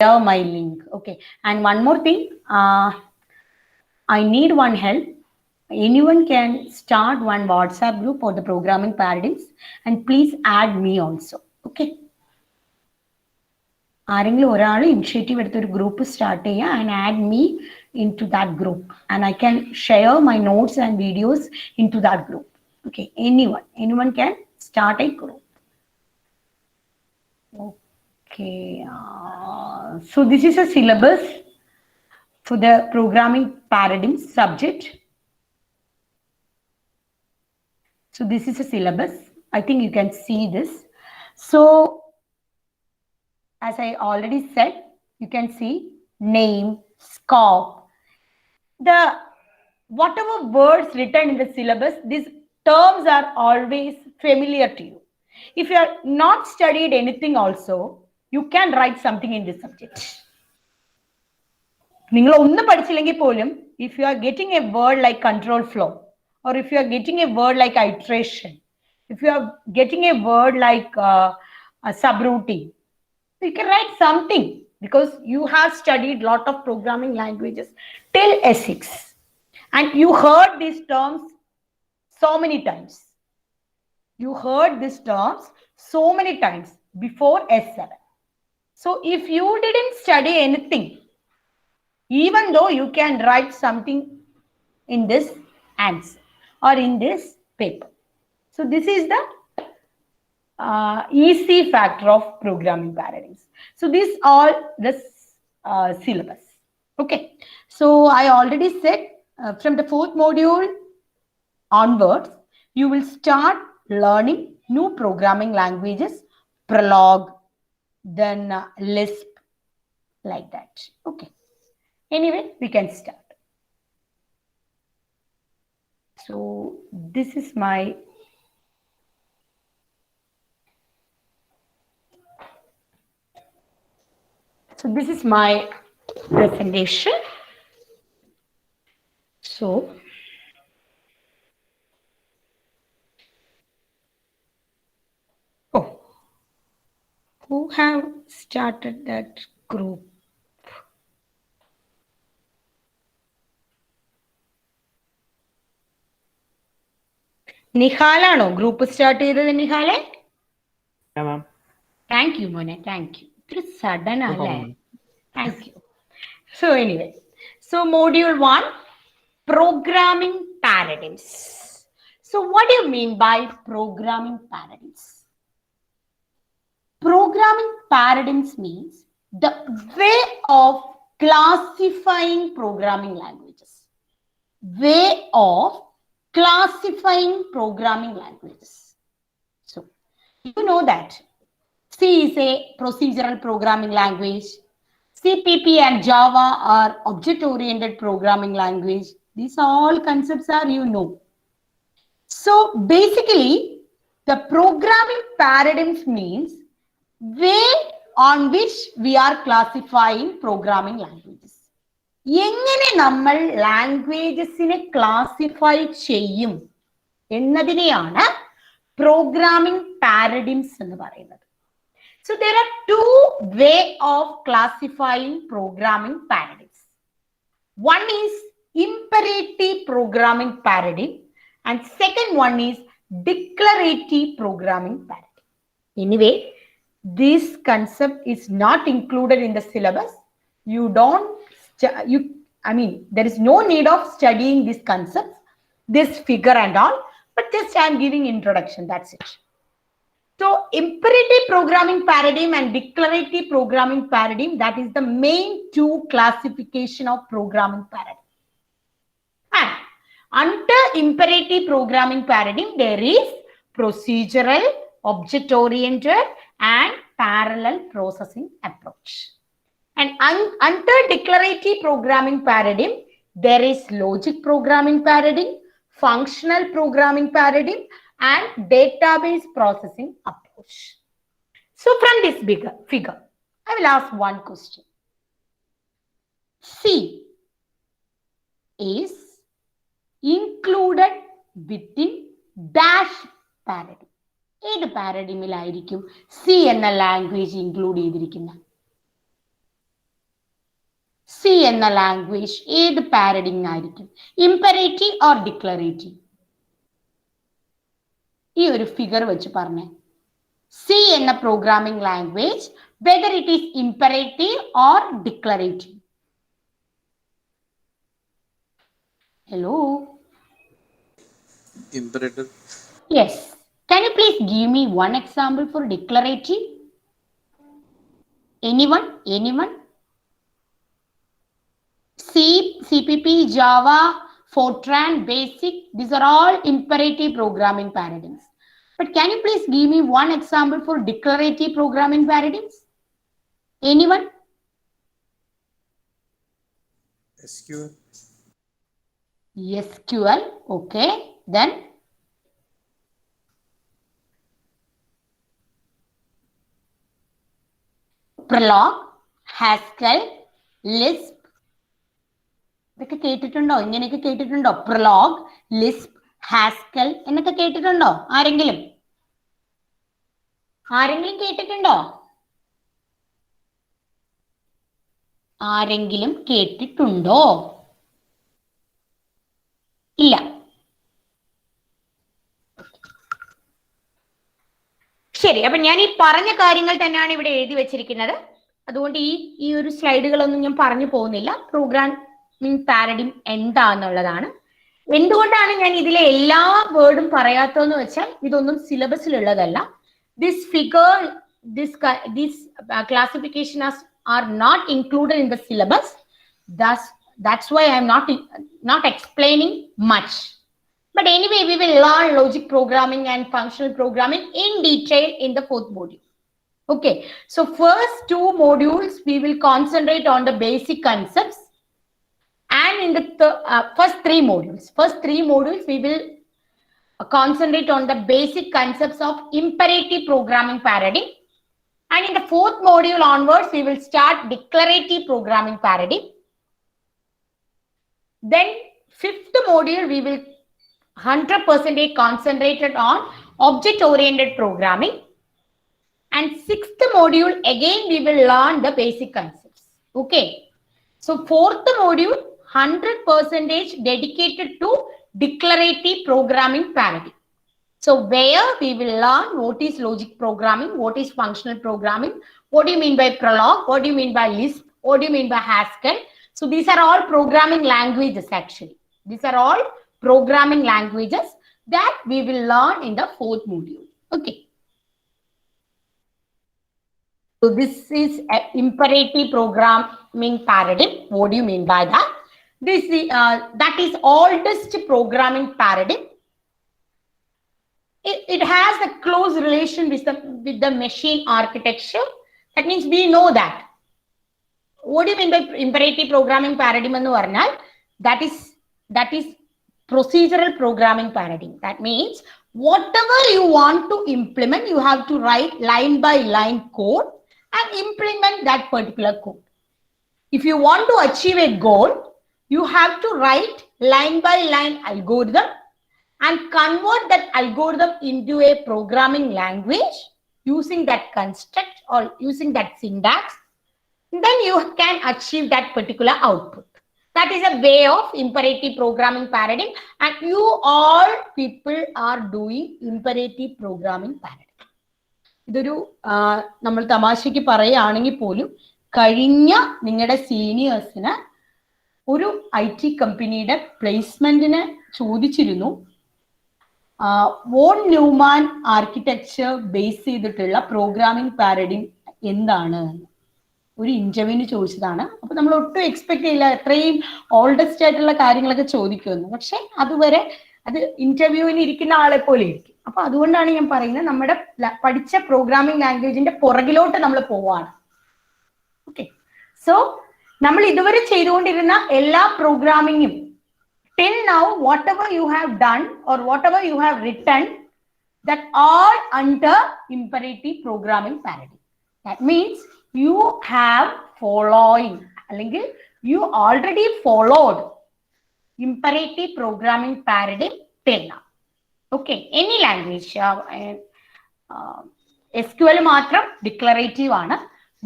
share my link. Okay. And one more thing, I need one help. Anyone can start one WhatsApp group for the programming paradigms, and please add me also. Okay. ആരെങ്കിലും ഒരാൾ initiative എടുത്തൊരു group start ചെയ്യുക and add me into that group and I can share my notes and videos into that group. Okay, anyone can start a group. Okay, so this is a syllabus for the programming paradigm subject. So this is a syllabus. I think you can see this. So as I already said, you can see name, scope, the whatever words written in the syllabus, these terms are always familiar to you. If you are not studied anything also, you can write something in this subject. നിങ്ങൾ ഒന്നും പഠിച്ചില്ലെങ്കിൽ പോലും if you are getting a word like control flow, or if you are getting a word like iteration, if you are getting a word like a subroutine, you can write something because you have studied lot of programming languages till S6 and you heard these terms so many times. You heard these terms so many times before S7. So if you didn't study anything, even though you can write something in this answer or in this paper. So this is the easy factor of programming paradigms. So this all this syllabus. Okay. So I already said from the 4th module onwards, you will start learning new programming languages, Prolog, then Lisp, like that. Okay. Anyway, we can start. So this is my presentation. So who have started that group? നിഹാലാണോ group start ചെയ്തത്? നിഹാലെ, thank you മോനെ, thank you. ഇത്ര sudden അല്ലേ? Thank you. So anyway, so module 1, programming paradigms. So what do you mean by programming paradigms? Programming paradigms means the way of classifying programming languages. Way of classifying programming languages. So you know that C is a procedural programming language. CPP and Java are object-oriented programming language. These all concepts are, you know. So basically, the programming paradigms means way on which we are classifying programming languages. എങ്ങനെ നമ്മൾ ലാംഗ്വേജസിനെ classify ചെയ്യും എന്നതിനെയാണ് programming പാരഡിംസ് എന്ന് പറയുന്നത്. So there are two ways of classifying programming paradigms. One is imperative programming paradigm and second one is declarative programming paradigm. Anyway, this concept is not included in the syllabus. There is no need of studying these concepts, this figure and all, but just I am giving introduction, that's it. So imperative programming paradigm and declarative programming paradigm, that is the main two classification of programming paradigm. And under imperative programming paradigm, there is procedural, object-oriented and parallel processing approach. And under declarative programming paradigm, there is logic programming paradigm, functional programming paradigm, and database processing approach. So from this figure, I will ask one question. C is included within dash paradigm. ഏത് പാരഡിമിലായിരിക്കും C എന്ന language include ചെയ്തിരിക്കുന്നത്? C എന്ന language ഏത് paradigm ആയിരിക്കും? Imperative or declarative? ഈ ഒരു figure വെച്ച് പറഞ്ഞേ. സി എന്ന programming language whether it is imperative or declarative? Hello. Imperative. Yes. Can you please give me one example for declarative? Anyone? C, CPP, Java, Fortran, Basic, these are all imperative programming paradigms. But can you please give me one example for declarative programming paradigms? Anyone? SQL. SQL, okay. Then Prolog, Haskell, Lisp. ഇതൊക്കെ കേട്ടിട്ടുണ്ടോ? ഇങ്ങനെയൊക്കെ കേട്ടിട്ടുണ്ടോ? Prolog, Lisp, Haskell എന്നൊക്കെ കേട്ടിട്ടുണ്ടോ? ആരെങ്കിലും കേട്ടിട്ടുണ്ടോ? ആരെങ്കിലും കേട്ടിട്ടുണ്ടോ? ഇല്ല. ശരി, അപ്പൊ ഞാൻ ഈ പറഞ്ഞ കാര്യങ്ങൾ തന്നെയാണ് ഇവിടെ എഴുതി വെച്ചിരിക്കുന്നത്. അതുകൊണ്ട് ഈ ഒരു സ്ലൈഡുകളൊന്നും ഞാൻ പറഞ്ഞു പോകുന്നില്ല. പ്രോഗ്രാമിംഗ് പാരഡിം എന്താന്നുള്ളതാണ്. എന്തുകൊണ്ടാണ് ഞാൻ ഇതിലെ എല്ലാ വേർഡും പറയാത്തതെന്ന് വെച്ചാൽ ഇതൊന്നും സിലബസിലുള്ളതല്ല. This figure, this classification are not included in the syllabus. That's why I am not explaining much. But anyway, we will learn logic programming and functional programming in detail in the 4th module. Okay, so first 2 modules we will concentrate on the basic concepts, and in the first 3 modules we will concentrate on the basic concepts of imperative programming paradigm, and in the 4th module onwards we will start declarative programming paradigm. Then 5th module we will 100% concentrated on object-oriented programming, and 6th module again we will learn the basic concepts. Okay, so 4th module 100% dedicated to declarative programming paradigm. So where we will learn what is logic programming, what is functional programming, what do you mean by Prolog, what do you mean by Lisp, what do you mean by Haskell. So these are all programming languages actually. These are all programming languages that we will learn in the 4th module. Okay. So this is an imperative programming paradigm. What do you mean by that? This is that is oldest programming paradigm. It has a close relation with the machine architecture. That means we know that. What do you mean by imperative programming paradigm? That is procedural programming paradigm. That means whatever you want to implement, you have to write line by line code and implement that particular code. If you want to achieve a goal, you have to write line by line algorithm and convert that algorithm into a programming language using that construct or using that syntax. Then you can achieve that particular output. That is a way of imperative programming paradigm, and you all people are doing imperative programming paradigm. ഇതൊരു നമ്മൾ തമാശയ്ക്ക് പറയുകയാണെങ്കിൽ പോലും കഴിഞ്ഞ നിങ്ങളുടെ സീനിയേഴ്സിന് ഒരു IT കമ്പനിയുടെ പ്ലേസ്മെന്റിന് ചോദിച്ചിരുന്നു, വോൺ ന്യൂമാൻ ആർക്കിടെക്ചർ ബേസ് ചെയ്തിട്ടുള്ള പ്രോഗ്രാമിംഗ് പാരഡിം എന്താണ് ഒരു ഇന്റർവ്യൂവിന് ചോദിച്ചതാണ്. അപ്പൊ നമ്മൾ ഒട്ടും എക്സ്പെക്ട് ചെയ്യില്ല എത്രയും ഓൾഡസ്റ്റ് ആയിട്ടുള്ള കാര്യങ്ങളൊക്കെ ചോദിക്കുമെന്ന്. പക്ഷെ അതുവരെ അത് ഇന്റർവ്യൂവിന് ഇരിക്കുന്ന ആളെ പോലെ ഇരിക്കും. അപ്പൊ അതുകൊണ്ടാണ് ഞാൻ പറയുന്നത് നമ്മുടെ പഠിച്ച പ്രോഗ്രാമിംഗ് ലാംഗ്വേജിന്റെ പുറകിലോട്ട് നമ്മൾ പോവാണ്. ഓക്കെ, സോ നമ്മൾ ഇതുവരെ ചെയ്തുകൊണ്ടിരുന്ന എല്ലാ പ്രോഗ്രാമിങ്ങും till now whatever you have done or whatever you have written, that all under imperative programming paradigm. That means you have following, അല്ലെങ്കിൽ you already followed imperative programming paradigm till now. Okay, any language, SQL മാത്രം declarative ആണ്.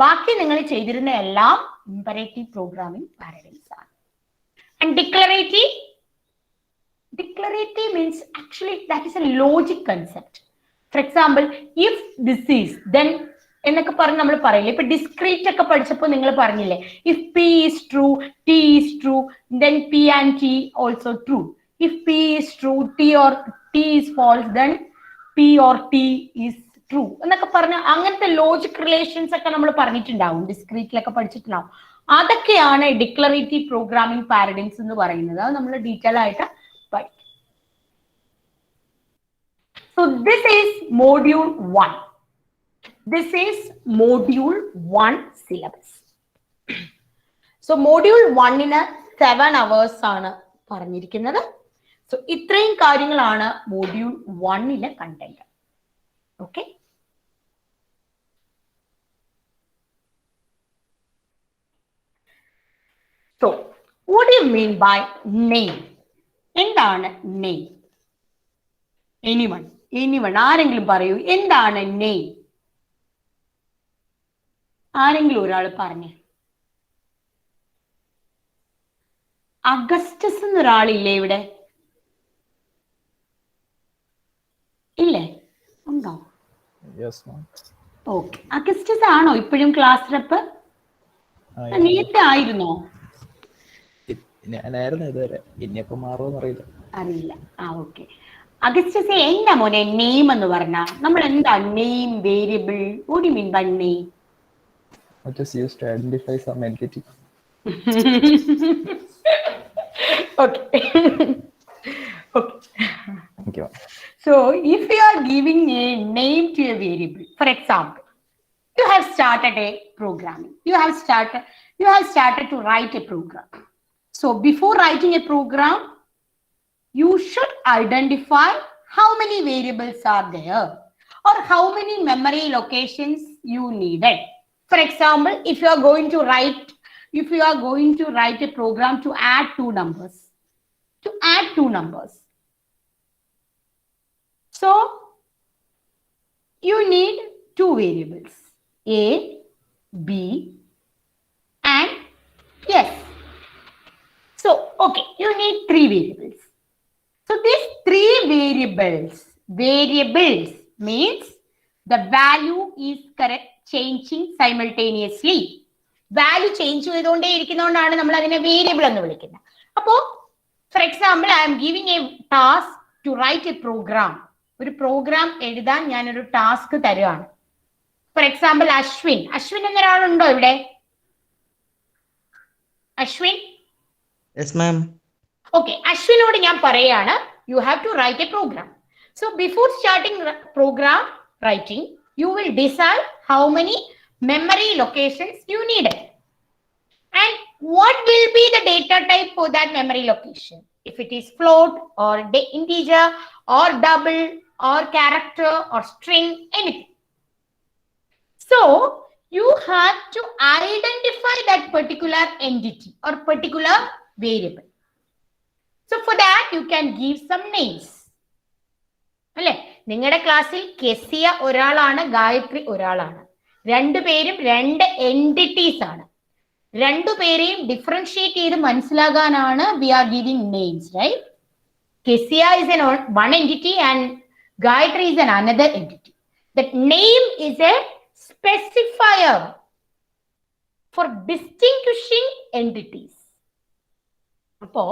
ബാക്കി നിങ്ങൾ ചെയ്തിരുന്ന എല്ലാം imperative programming paradigms ആണ്. And declarative means actually that is a logic concept. For example, if this is then എന്നൊക്കെ പറഞ്ഞ് നമ്മൾ പറയില്ലേ, ഇപ്പൊ ഡിസ്ക്രീറ്റ് ഒക്കെ പഠിച്ചപ്പോൾ നിങ്ങൾ പറഞ്ഞില്ലേ, if P is true T is true then P and T also true. If P is true T or T is false then P or T is true എന്നൊക്കെ പറഞ്ഞ അങ്ങനത്തെ ലോജിക് റിലേഷൻസ് ഒക്കെ നമ്മൾ പറഞ്ഞിട്ടുണ്ടാവും, ഡിസ്ക്രീറ്റിലൊക്കെ പഠിച്ചിട്ടുണ്ടാവും. അതൊക്കെയാണ് ഡിക്ലറേറ്റീവ് പ്രോഗ്രാമിംഗ് പാരഡിഗ്ംസ് എന്ന് പറയുന്നത്. അത് നമ്മൾ ഡീറ്റെയിൽ ആയിട്ട് പഠിക്കും. So this is module 1. This is module 1 syllabus. So module 1 7 hours ആണ് പറഞ്ഞിരിക്കുന്നത്. So ഇത്രയും കാര്യങ്ങളാണ് module 1 content. Okay. So what do you mean by name? എന്താണ് name? Anyone ആരെങ്കിലും പറയൂ, എന്താണ് name? ആരെങ്കിലും ഒരാൾ പറഞ്ഞേ. അഗസ്റ്റസ് എന്നൊരാളില്ലേ ഇവിടെ? ഇല്ലേ? ഉണ്ടോ? ഓക്കെ. അഗസ്റ്റസ് ആണോ ഇപ്പോഴും ക്ലാസ് റെപ്പ്? നേരത്തെ ആയിരുന്നോ? ഞാനായിരുന്നു ഇതുവരെ, ഇനിയിപ്പോ മാറുമെന്ന് അറിയില്ല. അറിയില്ല. ഓക്കെ. അഗസ്റ്റസ് എന്താ മോനെ നെയിം എന്ന് പറഞ്ഞാ? നമ്മൾ എന്താ name variable? What do you mean by name? What is used to identify some entity? Okay. Okay. Thank you. So if you are giving a name to a variable, for example, you have started a programming. You have started to write a program. So before writing a program, you should identify how many variables are there or how many memory locations you needed. For example, if you are going to write a program to add two numbers, so you need two variables, A, B, and yes. So okay, you need three variables. So these three variables means the value is correct changing simultaneously. Value change ചെയ്തുകൊണ്ടേ ഇരിക്കുന്നതുകൊണ്ടാണ് നമ്മൾ അതിനെ variable എന്ന് വിളിക്കുന്നത്. അപ്പോ for example I'm giving a task to write a program. ഒരു program എഴുതാൻ ഞാനൊരു ടാസ്ക് തരുകയാണ്. ഫോർ എക്സാമ്പിൾ അശ്വിൻ എന്നൊരാളുണ്ടോ ഇവിടെ? അശ്വിൻ? Yes ma'am. ഓക്കെ, അശ്വിനോട് ഞാൻ പറയാണ് you have to write a program. So before starting program writing you will decide how many memory locations you needed and what will be the data type for that memory location, if it is float or integer or double or character or string, anything. So you have to identify that particular entity or particular variable. So for that you can give some names. അല്ലെ, നിങ്ങളുടെ ക്ലാസ്സിൽ കെസിയ ഒരാളാണ്, ഗായത്രി ഒരാളാണ്. രണ്ടുപേരും രണ്ട് entities ആണ്. രണ്ടുപേരെയും differentiate ചെയ്ത് മനസ്സിലാകാനാണ് we are giving names, right? Kezia is an one entity and Gayatri is an another entity. That name is a specifier for distinguishing entities. അപ്പോ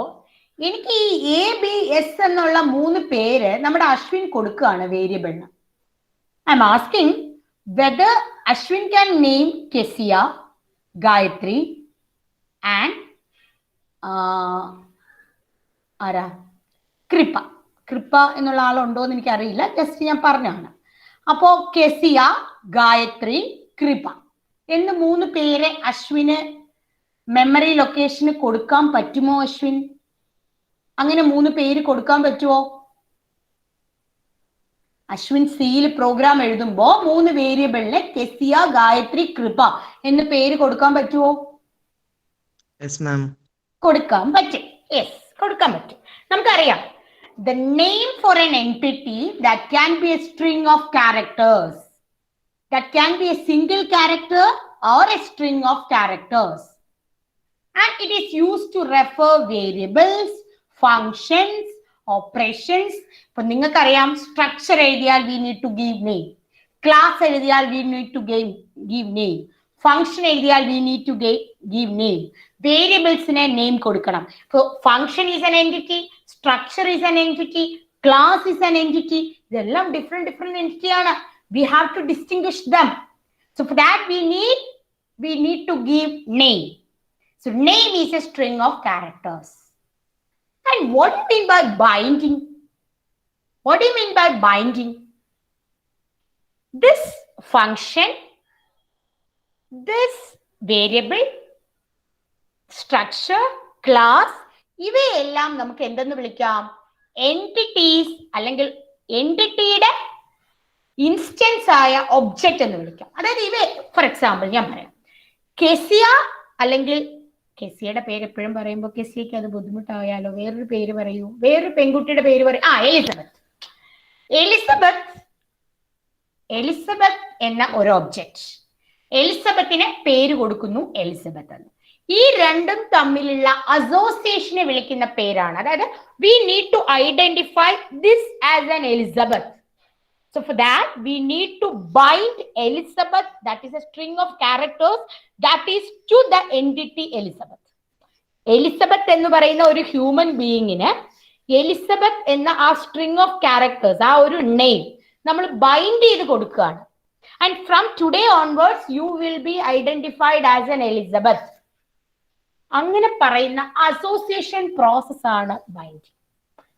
എനിക്ക് ഈ എ ബി എസ് എന്നുള്ള 3 പേര് നമ്മുടെ അശ്വിൻ കൊടുക്കുകയാണ് വേരിയബിളിന്. I'm asking whether Ashwin can name Kezia, Gayathri and ആരാ കൃപ എന്നുള്ള ആളുണ്ടോ എന്ന് എനിക്കറിയില്ല, ജസ്റ്റ് ഞാൻ പറഞ്ഞാണ്. അപ്പോ കെസിയ, ഗായത്രി, കൃപ എന്ന് 3 പേര് അശ്വിന് മെമ്മറി ലൊക്കേഷന് കൊടുക്കാൻ പറ്റുമോ? അശ്വിൻ, അങ്ങനെ 3 പേര് കൊടുക്കാൻ പറ്റുമോ? അശ്വിൻ സിയിൽ പ്രോഗ്രാം എഴുതുമ്പോ 3 വേരിയബിളിന് കെസിയ, ഗായത്രി, കൃപ എന്ന് പേര് കൊടുക്കാൻ പറ്റുമോ? Yes ma'am. കൊടുക്കാൻ പറ്റും. യെസ്, കൊടുക്കാൻ പറ്റും. നമുക്കറിയാം the name for an entity that can be a string of characters, that can be a single character or a string of characters. and it is used to refer variables, functions, operations. ഇപ്പൊ നിങ്ങൾക്കറിയാം structure എഴുതിയാൽ we need to give name, class എഴുതിയാൽ we need to give name, function എഴുതിയാൽ we need to give name, variablesനെ name കൊടുക്കണം. So function is an entity, structure is an entity, class is an entity. ഇതെല്ലാം different entity ആണ്. We have to distinguish them. So for that we need to give name. So name is a string of characters. And what do you mean by binding? What do you mean by binding? This function, this variable, structure, class, ഇവയെല്ലാം നമുക്ക് എന്തെന്ന് വിളിക്കാം? Entities അല്ലെങ്കിൽ എൻറ്റിറ്റിയുടെ instance ആയ object എന്ന് വിളിക്കാം. അതായത് ഇവ ഫോർ എക്സാമ്പിൾ ഞാൻ പറയാം, കെസിയ അല്ലെങ്കിൽ കെസിയുടെ പേര് എപ്പോഴും പറയുമ്പോൾ കെസിയക്ക് അത് ബുദ്ധിമുട്ടായാലോ, വേറൊരു പേര് പറയൂ, വേറൊരു പെൺകുട്ടിയുടെ പേര് പറയൂ. എലിസബത്ത് എന്ന ഒരു ഒബ്ജക്റ്റ്, എലിസബത്തിന് പേര് കൊടുക്കുന്നു എലിസബത്ത് എന്ന്. ഈ രണ്ടും തമ്മിലുള്ള അസോസിയേഷനെ വിളിക്കുന്ന പേരാണ്. അതായത് we need to identify this as an Elizabeth. So for that we need to bind Elizabeth, that is a string of characters, that is to the entity Elizabeth. Elizabeth എന്ന് പറയുന്ന ഒരു ഹ്യൂമൻ ബീയിങ്ങിന് എലിസബത്ത് എന്ന ആ string of characters, ആ ഒരു name നമ്മൾ bind ചെയ്ത് കൊടുക്കുകയാണ്. And from today onwards you will be identified as an Elizabeth. അങ്ങനെ പറയുന്ന അസോസിയേഷൻ പ്രോസസ് ആണ് ബൈൻഡിങ്.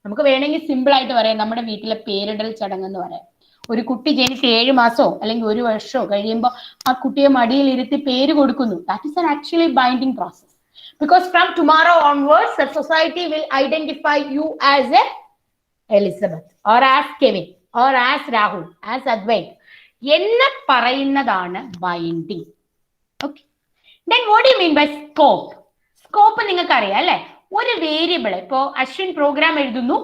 നമുക്ക് വേണമെങ്കിൽ സിമ്പിൾ ആയിട്ട് പറയാം, നമ്മുടെ വീട്ടിലെ പേരിടൽ ചടങ്ങെന്ന് പറയാം. ഒരു കുട്ടി ജനിച്ച് 7 മാസമോ അല്ലെങ്കിൽ 1 വർഷമോ കഴിയുമ്പോൾ ആ കുട്ടിയെ മടിയിൽ ഇരുത്തി പേര് കൊടുക്കുന്നു. That is an actually binding process. Because from tomorrow onwards, the society will identify you as a Elizabeth or as Kevin or as Rahul, as Advait. എന്ന് പറയുന്നതാണ് binding. Okay, then what do you mean by scope? Scope നിങ്ങൾക്ക് അറിയാം അല്ലെ? ഒരു variable, ഇപ്പോ Ashwin programme എഴുതുന്നു,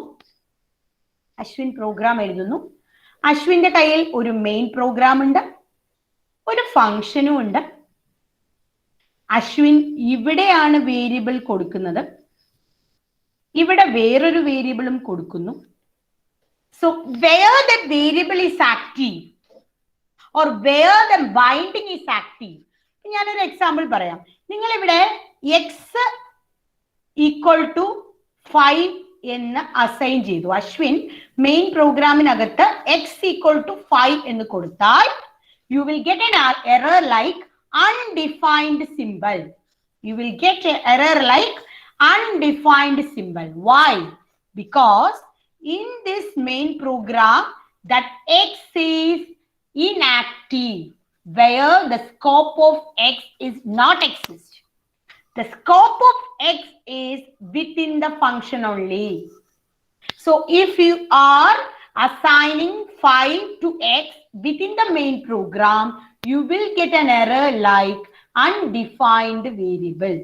അശ്വിന്റെ കയ്യിൽ ഒരു മെയിൻ പ്രോഗ്രാം ഉണ്ട്, ഒരു ഫംഗ്ഷനും ഉണ്ട്. അശ്വിൻ ഇവിടെയാണ് വേരിയബിൾ കൊടുക്കുന്നത്, ഇവിടെ വേറൊരു വേരിയബിളും കൊടുക്കുന്നു. So where the variable is active or where the binding is active. ഞാനൊരു എക്സാമ്പിൾ പറയാം. നിങ്ങൾ ഇവിടെ x ഈക്വൽ ടു 5 എന്ന് അസൈൻ ചെയ്തു. അശ്വിൻ മെയിൻ പ്രോഗ്രാമിനകത്ത് x ഈക്വൽ ടു 5 എന്ന് കൊടുത്താൽ you will get an error like undefined symbol. You will get an error like undefined symbol. Why? Because in this main program that x is inactive, where the scope of x is not exist. The scope of x is within the function only. So if you are assigning 5 to x within the main program, you will get an error like undefined variable.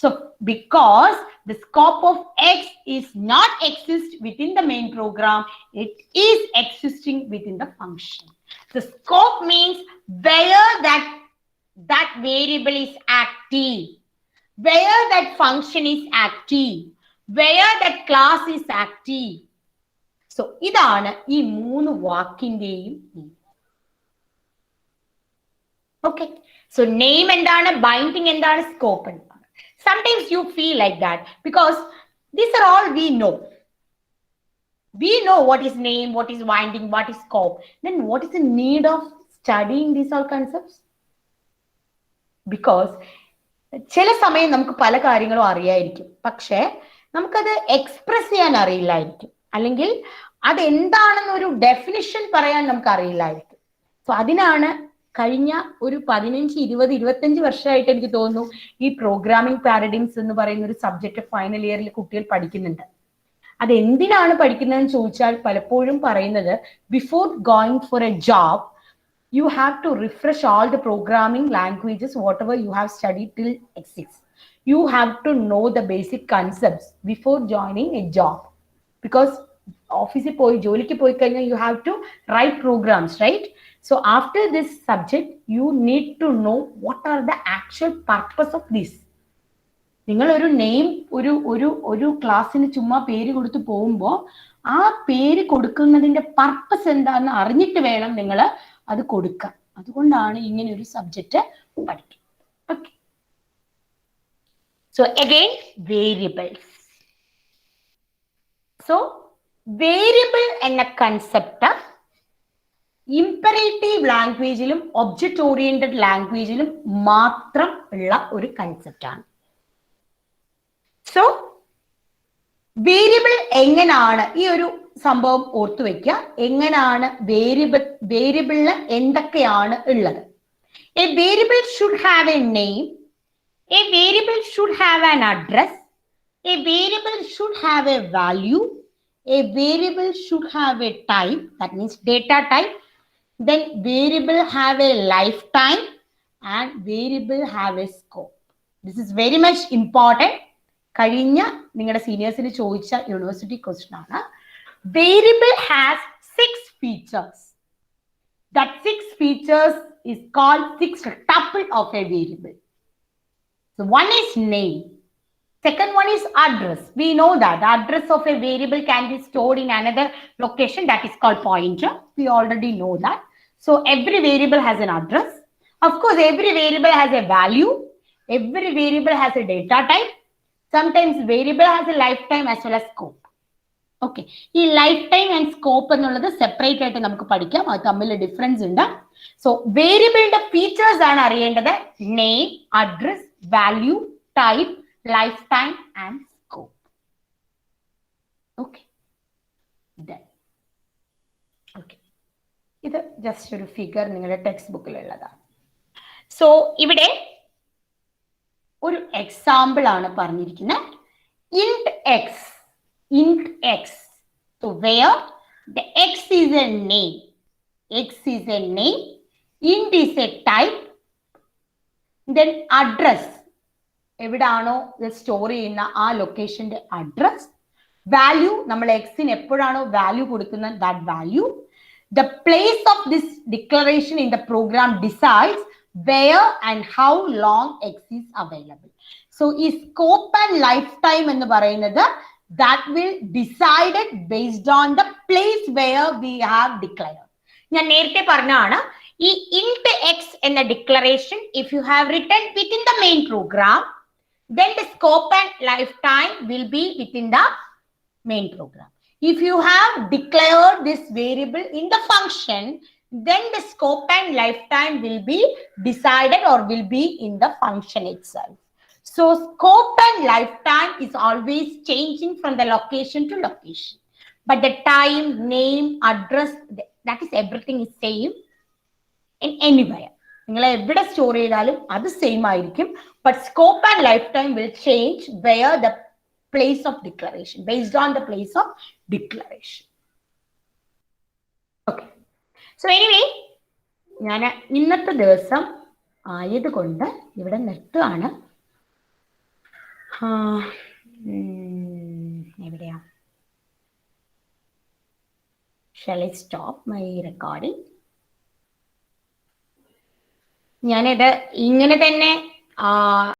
So because the scope of x is not exist within the main program, it is existing within the function. The scope means where that variable is active, where that function is active, where that class is active. So ഇതാണ് ഈ 3 വാക്കിന്റെയും. Okay, so name endana, binding endana, scope endana. Sometimes you feel like that because these are all we know. We know what is name, what is binding, what is scope. Then what is the need of studying these all concepts? Because ചില സമയം നമുക്ക് പല കാര്യങ്ങളും അറിയായിരിക്കും, പക്ഷേ നമുക്കത് express ചെയ്യാൻ അറിയില്ലായിരിക്കും, അല്ലെങ്കിൽ അത് എന്താണെന്നൊരു ഡെഫിനിഷൻ പറയാൻ നമുക്ക് അറിയില്ലായിരിക്കും. സോ അതിനാണ് കഴിഞ്ഞ ഒരു 15, 20, 25 വർഷമായിട്ട് എനിക്ക് തോന്നുന്നു ഈ പ്രോഗ്രാമിംഗ് പാരഡിംസ് എന്ന് പറയുന്ന ഒരു സബ്ജക്ട് ഫൈനൽ ഇയറിൽ കുട്ടികൾ പഠിക്കുന്നുണ്ട്. അത് എന്തിനാണ് പഠിക്കുന്നതെന്ന് ചോദിച്ചാൽ പലപ്പോഴും പറയുന്നത് before going for A job you have to refresh all the programming languages, whatever you have studied till X6. You have to know the basic concepts before joining a job. Because office poi jolikku poi kanya you have to write programs, right? So after this subject, you need to know what are the actual purpose of this. നിങ്ങൾ ഒരു name ഒരു ക്ലാസ്സിന് ചുമ്മാ പേര് കൊടുത്ത് പോകുമ്പോൾ ആ പേര് കൊടുക്കുന്നതിന്റെ പർപ്പസ് എന്താന്ന് അറിഞ്ഞിട്ട് വേണം നിങ്ങൾ അത് കൊടുക്കാൻ. അതുകൊണ്ടാണ് ഇങ്ങനെ ഒരു സബ്ജക്റ്റ് പഠിക്കുന്നത്. Okay. So again variables. So variable എന്ന കൺസെപ്റ്റ് ഇംപെറേറ്റീവ് ലാംഗ്വേജിലും ഒബ്ജക്റ്റ് ഓറിയന്റഡ് ലാംഗ്വേജിലും മാത്രം ഉള്ള ഒരു കൺസെപ്റ്റ് ആണ്. സോ വേരിയബിൾ എങ്ങനെയാണ്, ഈ ഒരു സംഭവം ഓർത്തു വെക്കുക, എങ്ങനെയാണ് വേരിയബിളില് എന്തൊക്കെയാണ് ഉള്ളത്. A variable should have A name, A variable should have an address, A variable should have A value, a variable should have a type, that means data type, then variable have a lifetime and variable have a scope. This is very much important. കഴിഞ്ഞ നിങ്ങളുടെ സീനിയേഴ്സിന് ചോദിച്ച university question ആണ്. Variable has 6 features. That 6 features is called 6 tuple of a variable. So one is name. Second one is address. We know that the address of a variable can be stored in another location, that is called pointer. We already know that. So every variable has an address. Of course, every variable has a value. Every variable has a data type. Sometimes variable has a lifetime as well as scope. Okay. ഈ lifetime and scope എന്നുള്ളത് separate ആയിട്ട് നമുക്ക് പഠിക്കാം. അത് തമ്മിൽ difference ഉണ്ട്. So വേരിയബിളിന്റെ features ആണ് അറിയേണ്ടത്. Name, address, value, type, lifetime and scope. Okay. Done. Okay. ഇത് ജസ്റ്റ് ഒരു ഫിഗർ നിങ്ങളുടെ ടെക്സ്റ്റ് ബുക്കിൽ ഉള്ളതാണ്. സോ ഇവിടെ ഒരു എക്സാമ്പിൾ ആണ് പറഞ്ഞിരിക്കുന്നത്. int x. So where the x is a name. X is a name. Int is a type. Then address. എവിടാണോ സ്റ്റോർ ചെയ്യുന്ന ആ ലൊക്കേഷന്റെ അഡ്രസ്. വാല്യൂ, നമ്മൾ എക്സിന് എപ്പോഴാണോ വാല്യൂ കൊടുക്കുന്നത് that value. The place of this declaration in the program decides where and how long X is available. So ഈ scope and lifetime എന്ന് പറയുന്നത് that will decided based on the place where we have declared. ഞാൻ നേരത്തെ പറഞ്ഞാണ് ഈ int x എന്ന declaration if you have written within the main program, then the scope and lifetime will be within the main program. If you have declared this variable in the function, then the scope and lifetime will be decided or will be in the function itself. So scope and lifetime is always changing from the location to location. But the time, name, address, that is everything is same in anywhere. നിങ്ങൾ എവിടെ store ചെയ്താലും അത് same ആയിരിക്കും. But scope and lifetime will change where the place of declaration, based on the place of declaration. Okay. So anyway ഞാൻ ഇന്നത്തെ ദിവസം ആയതുകൊണ്ട് ഇവിടെ നിർത്തുകയാണ്. എവിടെയാ? Shall I stop my recording? ഞാനിത് ഇങ്ങനെ തന്നെ